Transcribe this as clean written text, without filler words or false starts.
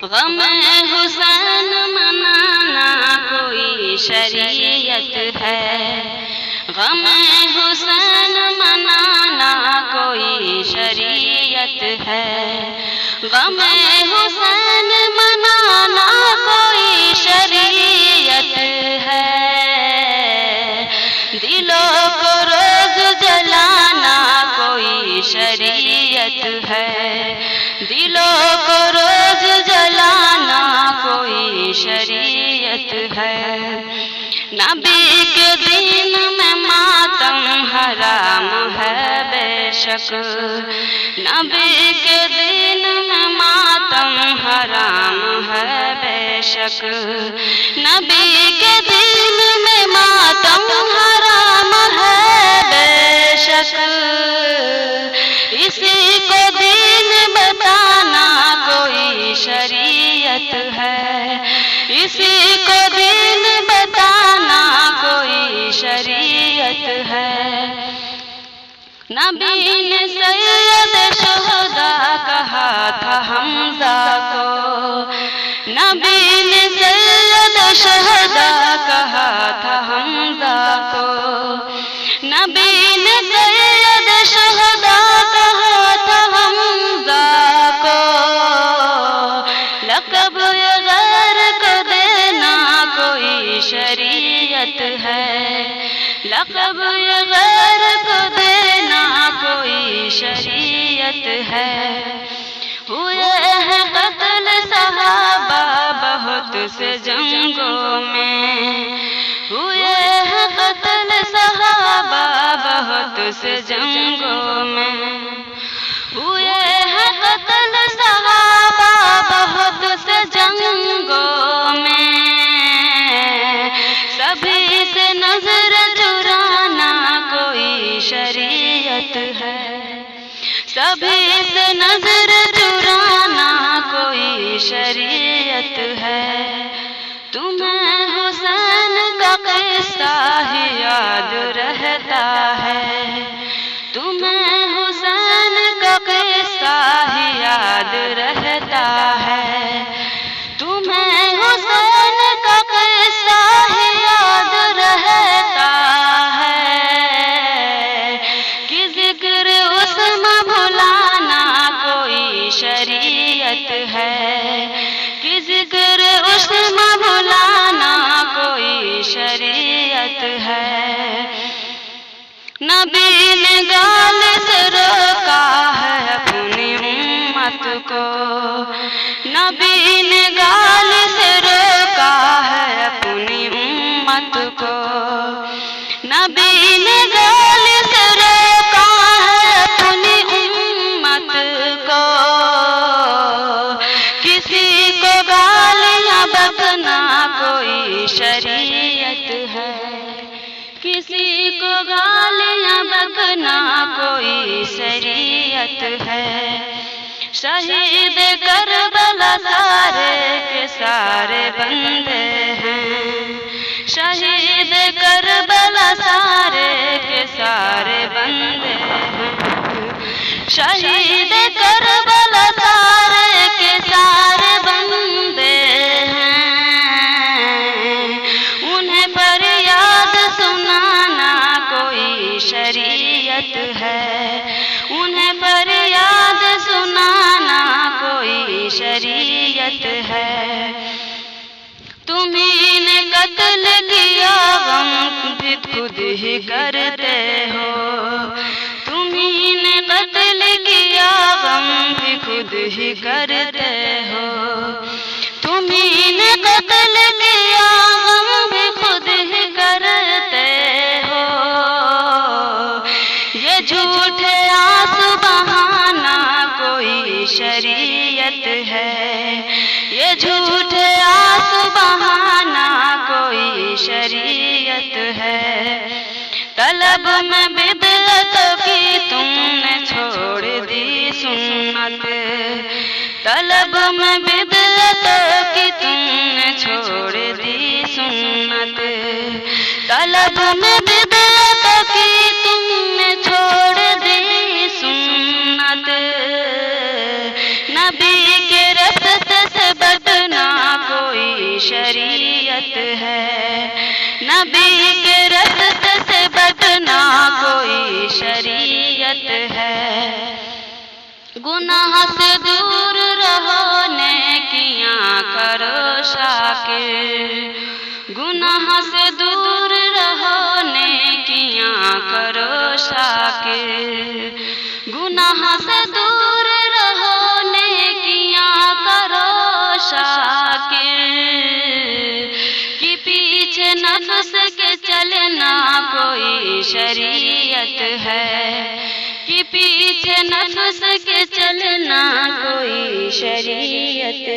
गम हुसैन मनाना कोई शरीयत है, गम हुसैन मनाना कोई शरीयत है, गम हुसैन मनाना कोई शरीयत है। दिलों को रोज जलाना कोई शरीयत है, दिलों को रोज जलाना कोई शरीयत है। नबी के दिन में मातम हराम है बेशक, नबी के दिन में मातम हराम है बेशक, नबी के दिन में मातम हराम है बेशक। इसी को दीन बताना कोई शरीयत है, इसी को दीन बताना कोई शरीयत है। नबी ने सैयद शुहदा कहा था हमजा को, नबी ने सैयद शुहदा कहा था हमजा को, नबी ने सैयद शुहदा कहा था हमजा को। लक़ब गैर को देना कोई शरीयत है, लक़ब गैर को देना कोई शरीयत है। हुए हैं कत्ल सहाबा बहुत से जंगों में, हुए हैं कत्ल सहाबा बहुत से जंगों में, हुए हैं कत्ल सहाबा बहुत से जंगों में। सभी से नजर चुराना कोई शरीयत है, सभी से नजर चुराना कोई शरीयत है। तुम्हें हुसैन का किस्सा ही याद रहता है, तुम्हें हुसैन का किस्सा ही याद रहता है, तुम्हें हुसैन का किस्सा ही याद रहता है। कि जिक्र उसमें भुलाना कोई शरीयत है, कि जिक्र उसमें भुलाना कोई शरीयत है। नबी ने गाल से रोका है अपनी उम्मत को, नबी ने गाल से रोका है अपनी उम्मत को, नबी ने गाल से रोका है अपनी उम्मत को। किसी को गालियां बकना कोई शरीयत है, किसी को गालियां बकना कोई शरीयत है। शहीद करबला सारे के सारे बंदे हैं, शहीद करबला सारे के सारे बंदे हैं, शहीद करबला सारे के सारे बंदे हैं। उन्हें फरियाद सुनाना कोई शरीयत है, उन्हें फरियाद सुनाना कोई शरीयत है। तुम्ही ने कत्ल किया गम भी खुद ही करते हो, तुम्ही ने कत्ल किया गम भी खुद ही करते हो, तुम्ही ने कत्ल किया गम भी खुद ही करते हो। ये झूठे आंसू बहाना कोई शरीयत है, ये झूठे आंसू बहाना कोई शरीयत है। तलब में बिदअत की तुमने छोड़ दी सुन्नत, तलब में बिदअत की तुमने छोड़ दी सुन्नत, तलब में बिदअत की तुमने छोड़ दी सुन्नत। नबी के रस्ते से नबी के रास्ते से बचना कोई शरीयत है। गुनाह से दूर रहो, नेकियां करो शाकिर। गुनाह से दूर रहो, नेकियां करो शाकिर। गुनाह से दूर रहो, नेकियां करो शाकिर। कि पीछे नफ्स के चलना कोई शरीयत है। कि पीछे नफ्स के चलना कोई शरीयत